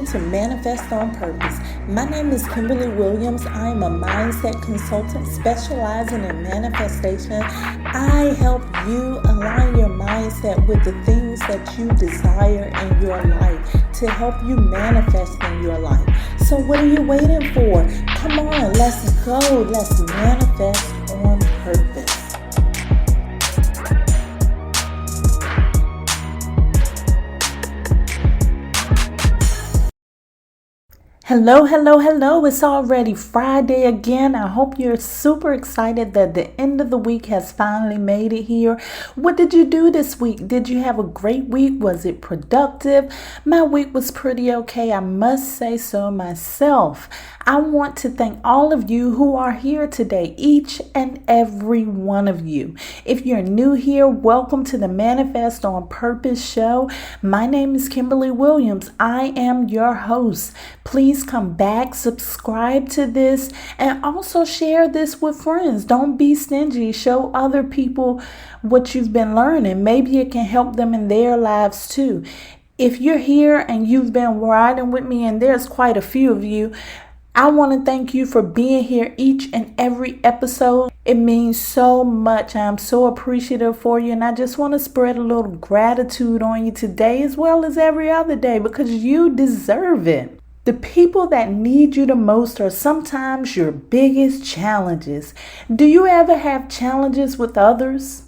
to Manifest on Purpose. My name is Kimberly Williams. I am a mindset consultant specializing in manifestation. I help you align your mindset with the things that you desire in your life to help you manifest in your life. So what are you waiting for? Come on, let's go. Let's manifest on purpose. Hello. It's already Friday again. I hope you're super excited that the end of the week has finally made it here. What did you do this week? Did you have a great week? Was it productive? My week was pretty okay. I must say so myself. I want to thank all of you who are here today, each and every one of you. If you're new here, welcome to the Manifest on Purpose show. My name is Kimberly Williams. I am your host. Please come back, subscribe to this, and also share this with friends. Don't be stingy. Show other people what you've been learning. Maybe it can help them in their lives too. If you're here and you've been riding with me, and there's quite a few of you, I want to thank you for being here each and every episode. It means so much. I'm so appreciative for you. And I just want to spread a little gratitude on you today as well as every other day because you deserve it. The people that need you the most are sometimes your biggest challenges. Do you ever have challenges with others?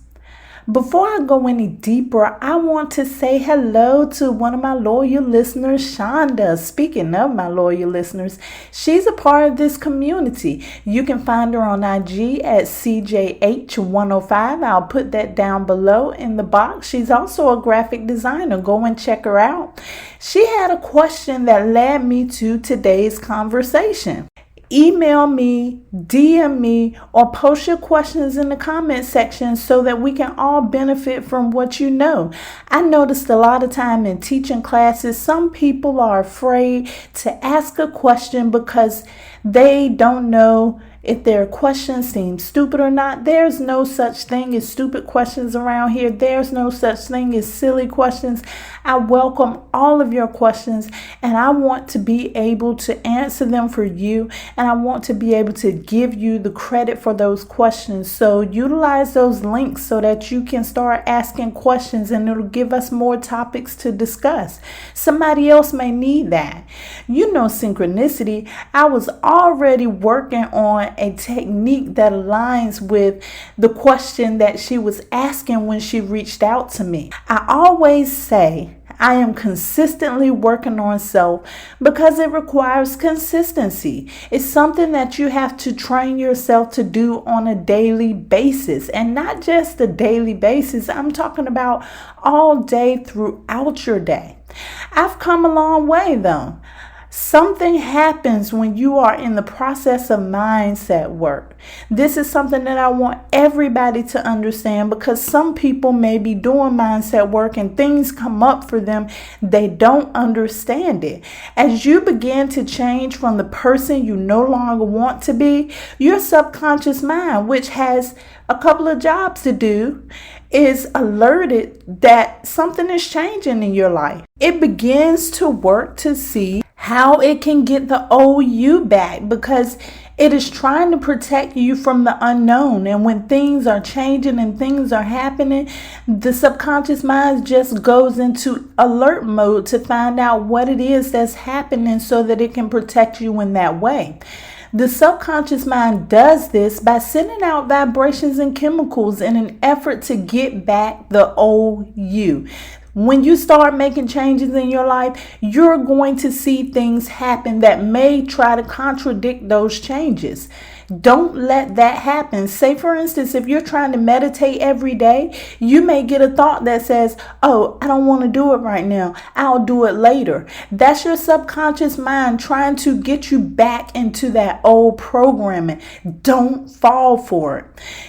Before I go any deeper, I want to say hello to one of my loyal listeners, Chanda. Speaking of my loyal listeners, she's a part of this community. You can find her on IG at CJH105. I'll put that down below in the box. She's also a graphic designer. Go and check her out. She had a question that led me to today's conversation. Email me, DM me, or post your questions in the comment section so that we can all benefit from what you know. I noticed a lot of time in teaching classes, some people are afraid to ask a question because they don't know if their questions seem stupid or not. There's no such thing as stupid questions around here. There's no such thing as silly questions. I welcome all of your questions and I want to be able to answer them for you, and I want to be able to give you the credit for those questions. So utilize those links so that you can start asking questions and it'll give us more topics to discuss. Somebody else may need that. You know, synchronicity. I was already working on a technique that aligns with the question that she was asking when she reached out to me. I always say I am consistently working on self because it requires consistency. It's something that you have to train yourself to do on a daily basis, and not just a daily basis. I'm talking about all day throughout your day. I've come a long way though. Something happens when you are in the process of mindset work. This is something that I want everybody to understand because some people may be doing mindset work and things come up for them. They don't understand it. As you begin to change from the person you no longer want to be, your subconscious mind, which has a couple of jobs to do, is alerted that something is changing in your life. It begins to work to see how it can get the old you back because it is trying to protect you from the unknown. And when things are changing and things are happening, the subconscious mind just goes into alert mode to find out what it is that's happening so that it can protect you in that way. The subconscious mind does this by sending out vibrations and chemicals in an effort to get back the old you. When you start making changes in your life, you're going to see things happen that may try to contradict those changes. Don't let that happen. Say, for instance, if you're trying to meditate every day, you may get a thought that says, oh, I don't want to do it right now. I'll do it later. That's your subconscious mind trying to get you back into that old programming. Don't fall for it.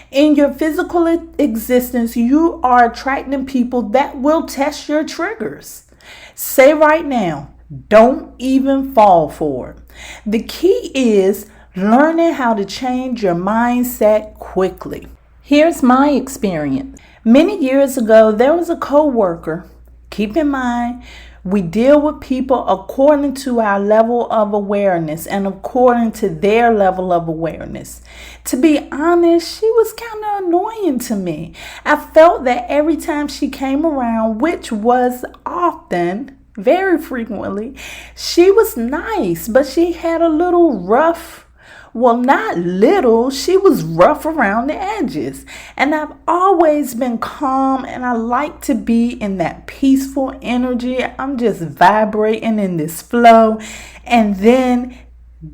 In your physical existence, you are attracting people that will test your triggers. Say right now, don't even fall for it. The key is learning how to change your mindset quickly. Here's my experience. Many years ago, there was a coworker. Keep in mind, We deal with people according to our level of awareness and according to their level of awareness. To be honest, she was kind of annoying to me. I felt that every time she came around, which was often, very frequently, she was nice, but she had a little rough. Well, not little, she was rough around the edges. And I've always been calm, and I like to be in that peaceful energy. I'm just vibrating in this flow. And then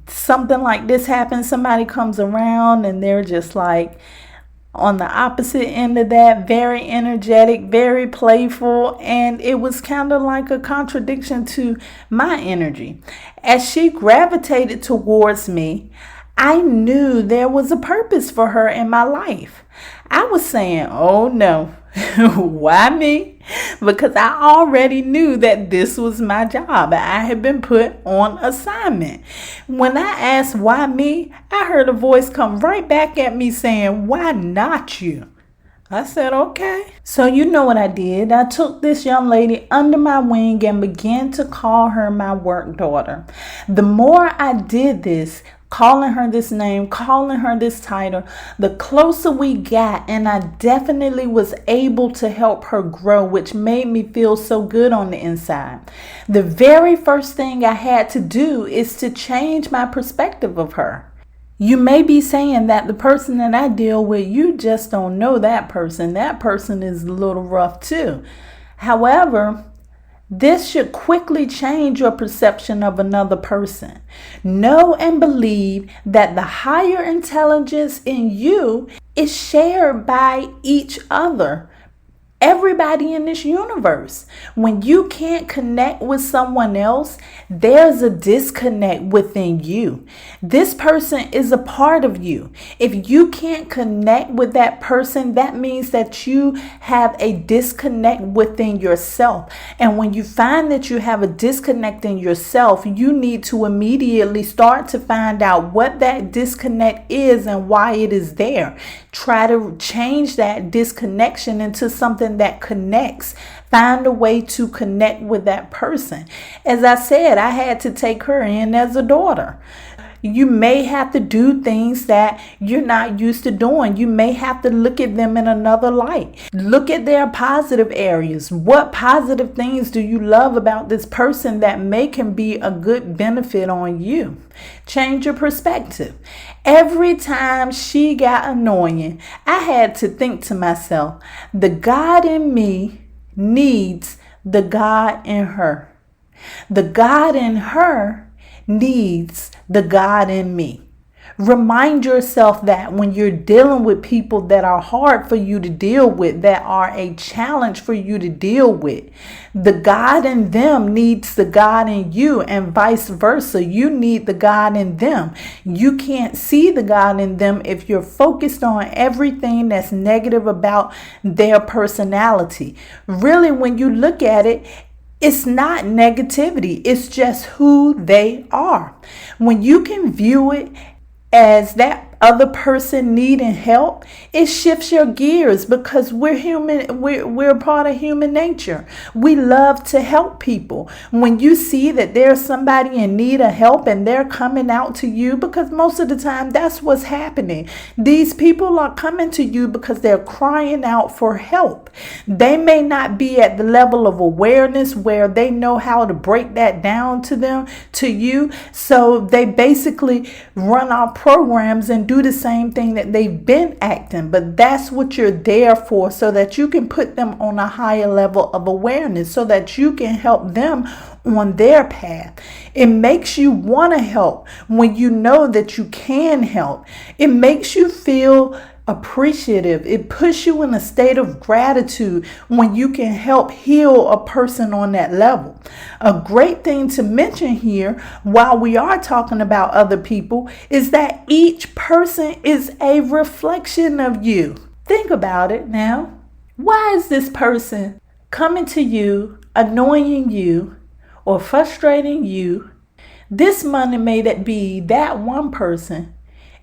something like this happens. Somebody comes around and they're just like on the opposite end of that, very energetic, very playful, and it was kind of like a contradiction to my energy. As she gravitated towards me, I knew there was a purpose for her in my life. I was saying, oh no, why me? Because I already knew that this was my job. I had been put on assignment. When I asked why me, I heard a voice come right back at me saying, why not you? I said, okay. So you know what I did. I took this young lady under my wing and began to call her my work daughter. The more I did this, calling her this name, calling her this title, the closer we got, and I definitely was able to help her grow, which made me feel so good on the inside. The very first thing I had to do is to change my perspective of her. You may be saying that the person that I deal with, you just don't know that person. That person is a little rough too. However, this should quickly change your perception of another person. Know and believe that the higher intelligence in you is shared by each other. Everybody in this universe. When you can't connect with someone else, there's a disconnect within you. This person is a part of you. If you can't connect with that person, that means that you have a disconnect within yourself. And when you find that you have a disconnect in yourself, you need to immediately start to find out what that disconnect is and why it is there. Try to change that disconnection into something that connects. Find a way to connect with that person. As I said, I had to take her in as a daughter. You may have to do things that you're not used to doing. You may have to look at them in another light. Look at their positive areas. What positive things do you love about this person that can be a good benefit on you? Change your perspective. Every time she got annoying, I had to think to myself, the God in me needs the God in her. The God in her needs the God in me. Remind yourself that when you're dealing with people that are hard for you to deal with, that are a challenge for you to deal with, the God in them needs the God in you, and vice versa. You need the God in them. You can't see the God in them if you're focused on everything that's negative about their personality. Really, when you look at it, it's not negativity. It's just who they are. When you can view it as that other person needing help, it shifts your gears, because we're human. We're part of human nature. We love to help people. When you see that there's somebody in need of help and they're coming out to you, because most of the time that's what's happening. These people are coming to you because they're crying out for help. They may not be at the level of awareness where they know how to break that down to you. So they basically run our programs and do the same thing that they've been acting. But that's what you're there for, so that you can put them on a higher level of awareness, so that you can help them on their path. It makes you want to help when you know that you can help. It makes you feel appreciative. It puts you in a state of gratitude when you can help heal a person on that level. A great thing to mention here, while we are talking about other people, is that each person is a reflection of you. Think about it now. Why is this person coming to you, annoying you, or frustrating you? This month it may be that one person.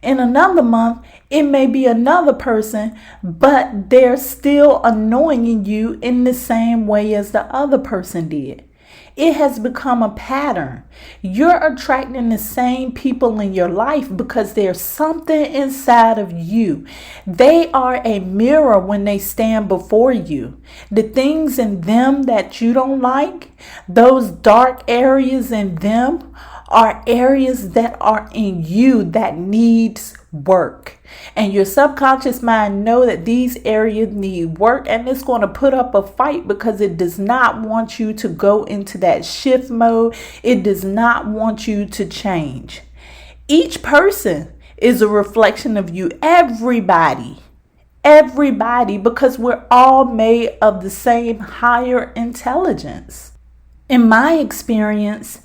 In another month, it may be another person, but they're still annoying you in the same way as the other person did. It has become a pattern. You're attracting the same people in your life because there's something inside of you. They are a mirror when they stand before you. The things in them that you don't like, those dark areas in them, are areas that are in you that needs work. And your subconscious mind know that these areas need work, and it's going to put up a fight because it does not want you to go into that shift mode. It does not want you to change. Each person is a reflection of you. Everybody, because we're all made of the same higher intelligence. In my experience,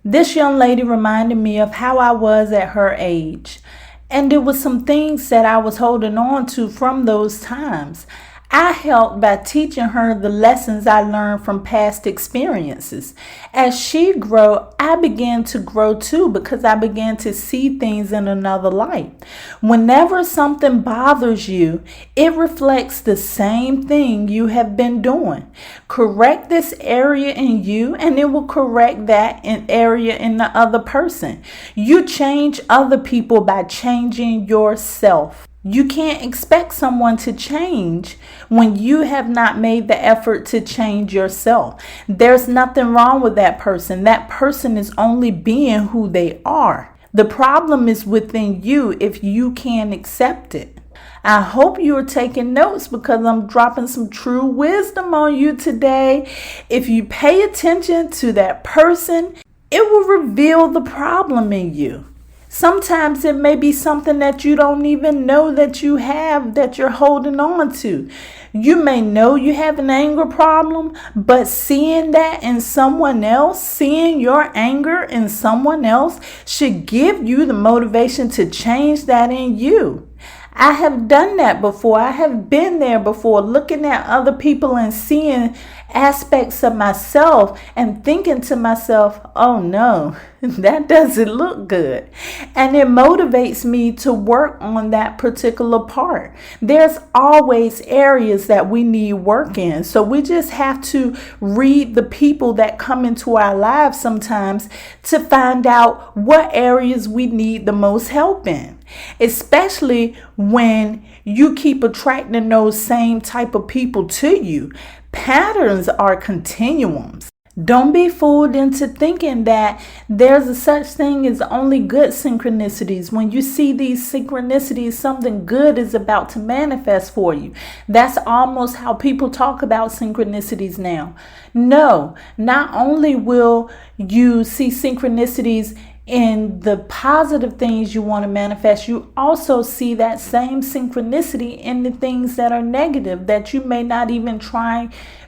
this young lady reminded me of how I was at her age. And there was some things that I was holding on to from those times. I helped by teaching her the lessons I learned from past experiences. As she grew, I began to grow too because I began to see things in another light. Whenever something bothers you, it reflects the same thing you have been doing. Correct this area in you and it will correct that area in the other person. You change other people by changing yourself. You can't expect someone to change when you have not made the effort to change yourself. There's nothing wrong with that person. That person is only being who they are. The problem is within you if you can't accept it. I hope you're taking notes because I'm dropping some true wisdom on you today. If you pay attention to that person, it will reveal the problem in you. Sometimes it may be something that you don't even know that you have, that you're holding on to. You may know you have an anger problem, but seeing that in someone else, seeing your anger in someone else should give you the motivation to change that in you. I have done that before. I have been there before, looking at other people and seeing aspects of myself and thinking to myself, oh no, that doesn't look good. And it motivates me to work on that particular part. There's always areas that we need work in. So we just have to read the people that come into our lives sometimes to find out what areas we need the most help in. Especially when you keep attracting those same type of people to you. Patterns are continuums. Don't be fooled into thinking that there's a such thing as only good synchronicities. When you see these synchronicities, something good is about to manifest for you. That's almost how people talk about synchronicities now. No, not only will you see synchronicities in the positive things you want to manifest, you also see that same synchronicity in the things that are negative that you may not even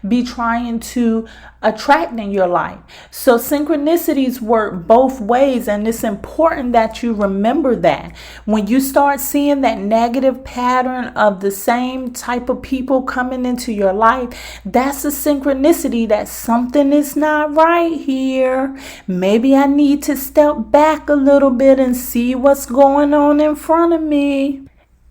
be trying to attract in your life. So synchronicities work both ways, and it's important that you remember that. When you start seeing that negative pattern of the same type of people coming into your life, that's a synchronicity that something is not right here. Maybe I need to step back a little bit and see what's going on in front of me.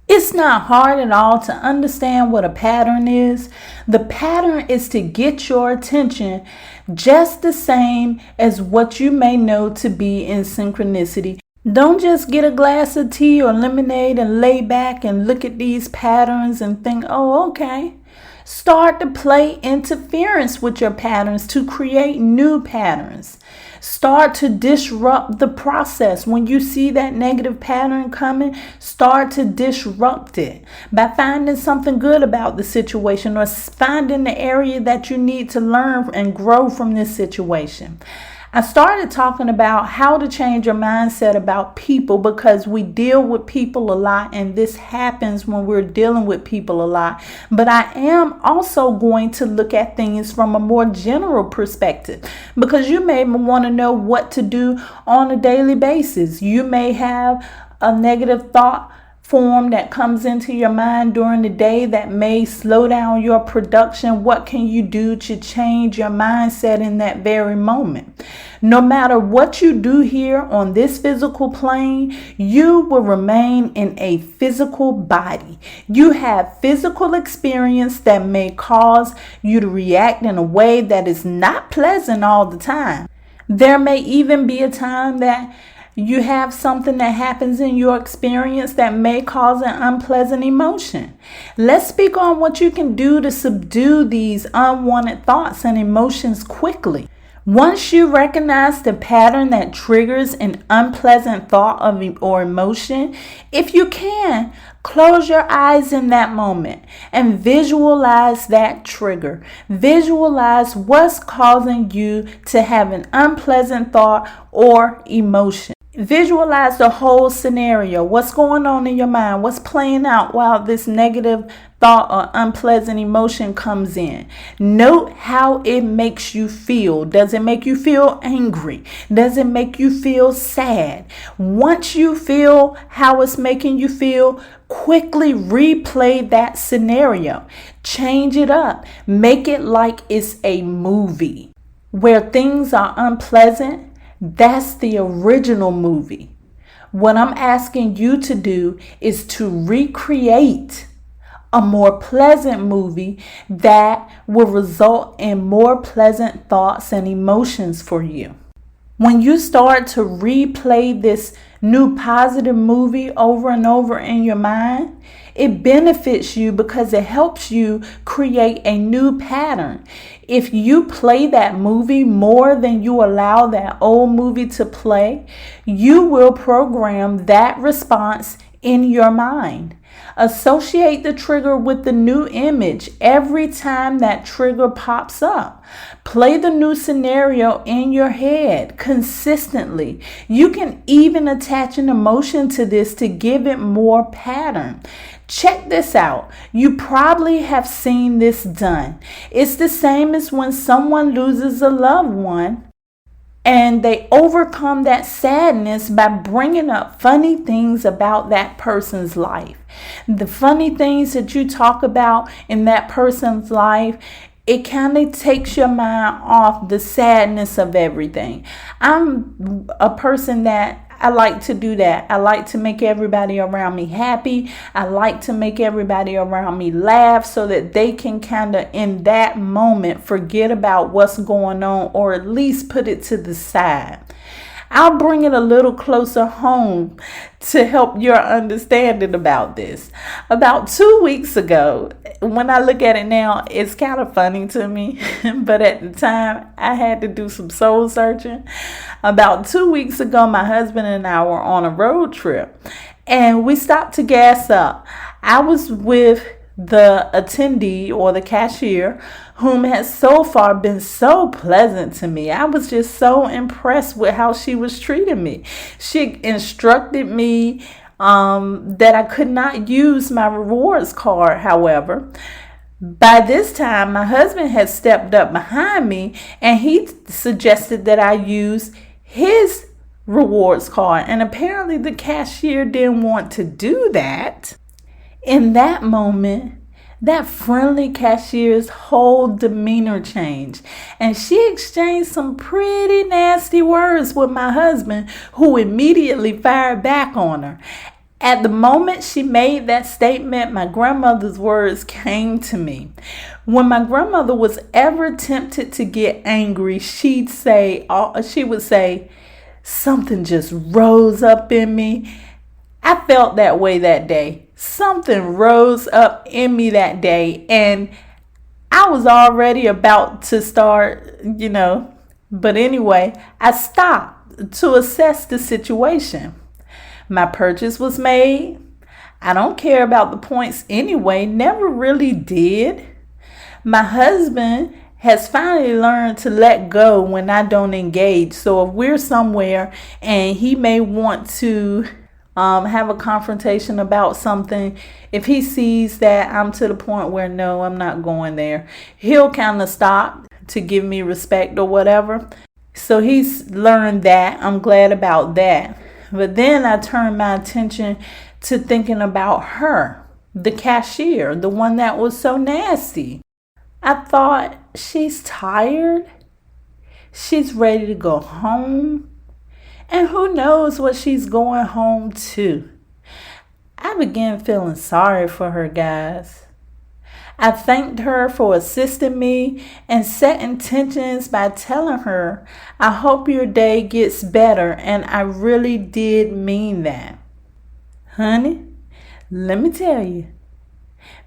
It's not hard at all to understand what a pattern is. The pattern is to get your attention just the same as what you may know to be in synchronicity. Don't just get a glass of tea or lemonade and lay back and look at these patterns and think, oh, okay. Start to play interference with your patterns to create new patterns. Start to disrupt the process. When you see that negative pattern coming, start to disrupt it by finding something good about the situation or finding the area that you need to learn and grow from this situation. I started talking about how to change your mindset about people because we deal with people a lot, and this happens when we're dealing with people a lot. But I am also going to look at things from a more general perspective because you may want to know what to do on a daily basis. You may have a negative thought form that comes into your mind during the day that may slow down your production, what can you do to change your mindset in that very moment? No matter what you do here on this physical plane, you will remain in a physical body. You have physical experience that may cause you to react in a way that is not pleasant all the time. There may even be a time that you have something that happens in your experience that may cause an unpleasant emotion. Let's speak on what you can do to subdue these unwanted thoughts and emotions quickly. Once you recognize the pattern that triggers an unpleasant thought or emotion, if you can, close your eyes in that moment and visualize that trigger. Visualize what's causing you to have an unpleasant thought or emotion. Visualize the whole scenario. What's going on in your mind? What's playing out while this negative thought or unpleasant emotion comes in? Note how it makes you feel. Does it make you feel angry? Does it make you feel sad? Once you feel how it's making you feel, quickly replay that scenario. Change it up. Make it like it's a movie where things are unpleasant. That's the original movie. What I'm asking you to do is to recreate a more pleasant movie that will result in more pleasant thoughts and emotions for you. When you start to replay this new positive movie over and over in your mind, it benefits you because it helps you create a new pattern. If you play that movie more than you allow that old movie to play, you will program that response in your mind. Associate the trigger with the new image every time that trigger pops up. Play the new scenario in your head consistently. You can even attach an emotion to this to give it more pattern. Check this out. You probably have seen this done. It's the same as when someone loses a loved one and they overcome that sadness by bringing up funny things about that person's life. The funny things that you talk about in that person's life, it kind of takes your mind off the sadness of everything. I'm a person that I like to do that. I like to make everybody around me happy. I like to make everybody around me laugh so that they can kind of in that moment forget about what's going on or at least put it to the side. I'll bring it a little closer home to help your understanding about this. About 2 weeks ago, when I look at it now, it's kind of funny to me, but at the time I had to do some soul searching. About 2 weeks ago, my husband and I were on a road trip and we stopped to gas up. I was with the attendee or the cashier whom has so far been so pleasant to me. I was just so impressed with how she was treating me. She instructed me that I could not use my rewards card, however. By this time, my husband had stepped up behind me and he suggested that I use his rewards card. And apparently the cashier didn't want to do that. In that moment, that friendly cashier's whole demeanor changed, and she exchanged some pretty nasty words with my husband, who immediately fired back on her. At the moment she made that statement, my grandmother's words came to me. When my grandmother was ever tempted to get angry, she would say, "Something just rose up in me." I felt that way that day. Something rose up in me that day, and I was already about to start, but anyway, I stopped to assess the situation. My purchase was made. I don't care about the points anyway, never really did. My husband has finally learned to let go when I don't engage. So if we're somewhere and he may want to have a confrontation about something, if he sees that I'm to the point where no, I'm not going there, he'll kind of stop to give me respect or whatever. So he's learned that. I'm glad about that. But then I turned my attention to thinking about her, the cashier, the one that was so nasty. I thought, she's tired. She's ready to go home. And who knows what she's going home to. I began feeling sorry for her, guys. I thanked her for assisting me and set intentions by telling her, I hope your day gets better, and I really did mean that. Honey, let me tell you,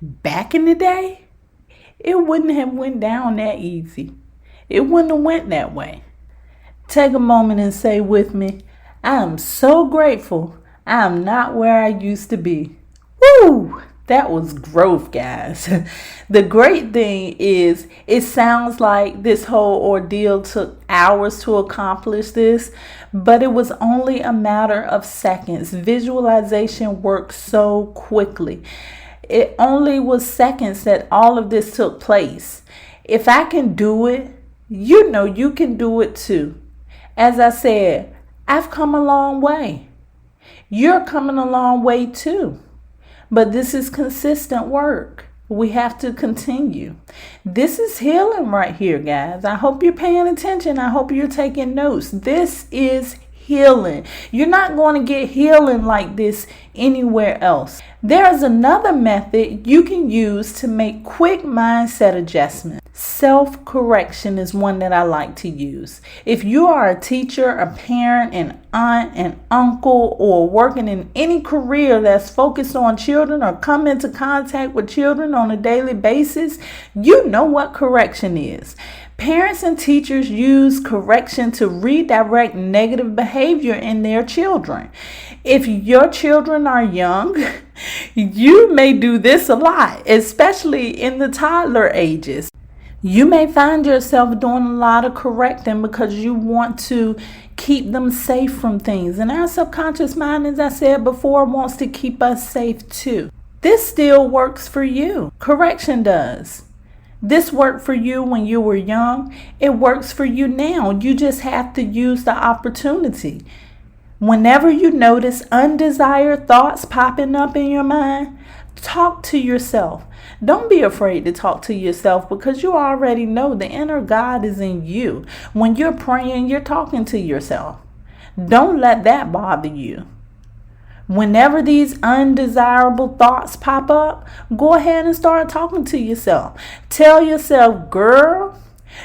back in the day, it wouldn't have went down that easy. It wouldn't have went that way. Take a moment and say with me, I am so grateful I am not where I used to be. Woo! That was growth, guys. The great thing is, it sounds like this whole ordeal took hours to accomplish this, but it was only a matter of seconds. Visualization works so quickly. It only was seconds that all of this took place. If I can do it, you know you can do it too. As I said, I've come a long way. You're coming a long way too. But this is consistent work. We have to continue. This is healing right here, guys. I hope you're paying attention. I hope you're taking notes. This is healing. You're not going to get healing like this anywhere else. There's another method you can use to make quick mindset adjustments. Self-correction is one that I like to use. If you are a teacher, a parent, an aunt, an uncle, or working in any career that's focused on children or come into contact with children on a daily basis, you know what correction is. Parents and teachers use correction to redirect negative behavior in their children. If your children are young, you may do this a lot, especially in the toddler ages. You may find yourself doing a lot of correcting because you want to keep them safe from things. And our subconscious mind, as I said before, wants to keep us safe too. This still works for you. Correction does. This worked for you when you were young. It works for you now. You just have to use the opportunity. Whenever you notice undesired thoughts popping up in your mind, talk to yourself. Don't be afraid to talk to yourself because you already know the inner God is in you. When you're praying, you're talking to yourself. Don't let that bother you. Whenever these undesirable thoughts pop up, go ahead and start talking to yourself. Tell yourself, girl,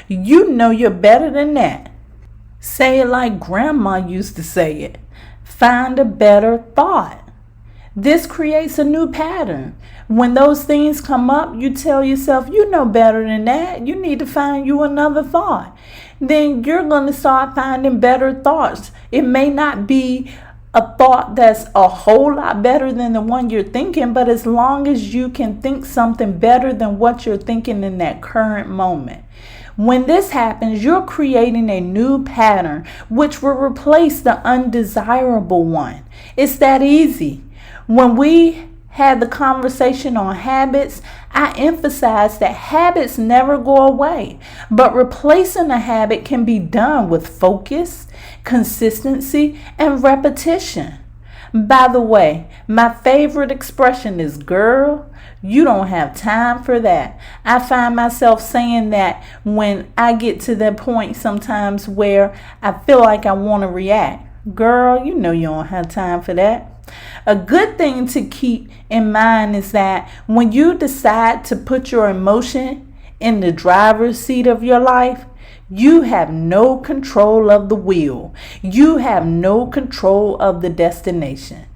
you know you're better than that. Say it like grandma used to say it. Find a better thought. This creates a new pattern. When those things come up, you tell yourself, you know better than that. You need to find you another thought. Then you're going to start finding better thoughts. It may not be a thought that's a whole lot better than the one you're thinking, but as long as you can think something better than what you're thinking in that current moment. When this happens, you're creating a new pattern which will replace the undesirable one. It's that easy. When we had the conversation on habits, I emphasized that habits never go away, but replacing a habit can be done with focus, consistency, and repetition. By the way, my favorite expression is, girl, you don't have time for that. I find myself saying that when I get to that point sometimes where I feel like I want to react. Girl, you know you don't have time for that. A good thing to keep in mind is that when you decide to put your emotion in the driver's seat of your life, you have no control of the wheel. You have no control of the destination.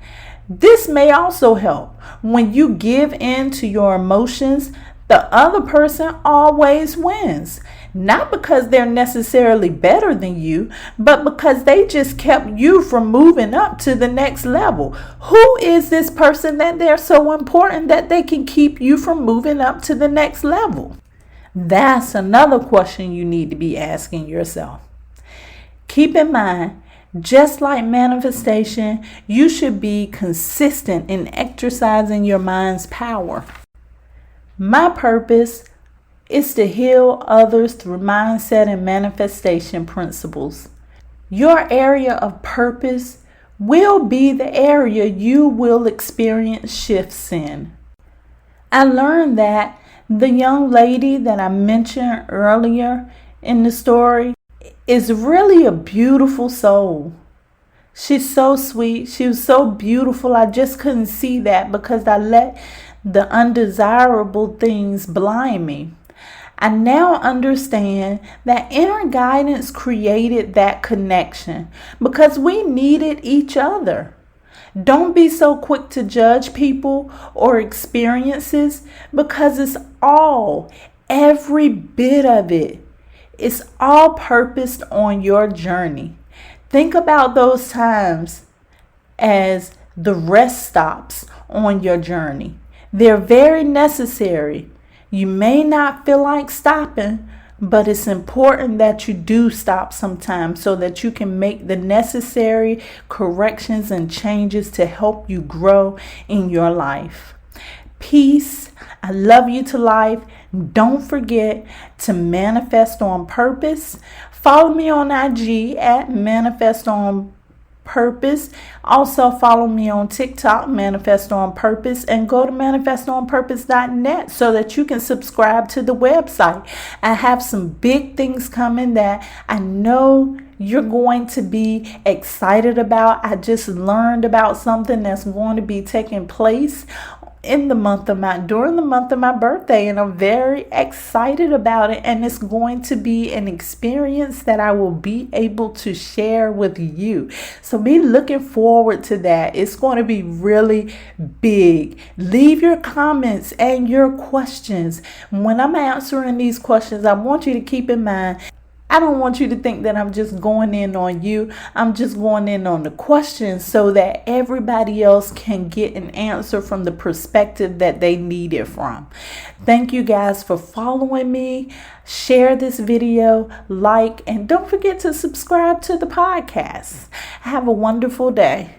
This may also help. When you give in to your emotions, the other person always wins. Not because they're necessarily better than you, but because they just kept you from moving up to the next level. Who is this person that they're so important that they can keep you from moving up to the next level? That's another question you need to be asking yourself. Keep in mind, just like manifestation, you should be consistent in exercising your mind's power. My purpose is to heal others through mindset and manifestation principles. Your area of purpose will be the area you will experience shifts in. I learned that the young lady that I mentioned earlier in the story is really a beautiful soul. She's so sweet. She was so beautiful. I just couldn't see that because I let the undesirable things blind me. I now understand that inner guidance created that connection because we needed each other. Don't be so quick to judge people or experiences because every bit of it, it's all purposed on your journey. Think about those times as the rest stops on your journey. They're very necessary. You may not feel like stopping, but it's important that you do stop sometimes so that you can make the necessary corrections and changes to help you grow in your life. Peace. I love you to life. Don't forget to manifest on purpose. Follow me on IG at Manifest on Purpose. Also follow me on TikTok, Manifest on Purpose, and go to manifestonpurpose.net so that you can subscribe to the website. I have some big things coming that I know you're going to be excited about. I just learned about something that's going to be taking place during the month of my birthday, and I'm very excited about it, and it's going to be an experience that I will be able to share with you. So be looking forward to that. It's going to be really big. Leave your comments and your questions. When I'm answering these questions, I want you to keep in mind, I don't want you to think that I'm just going in on you. I'm just going in on the questions so that everybody else can get an answer from the perspective that they need it from. Thank you guys for following me. Share this video, like, and don't forget to subscribe to the podcast. Have a wonderful day.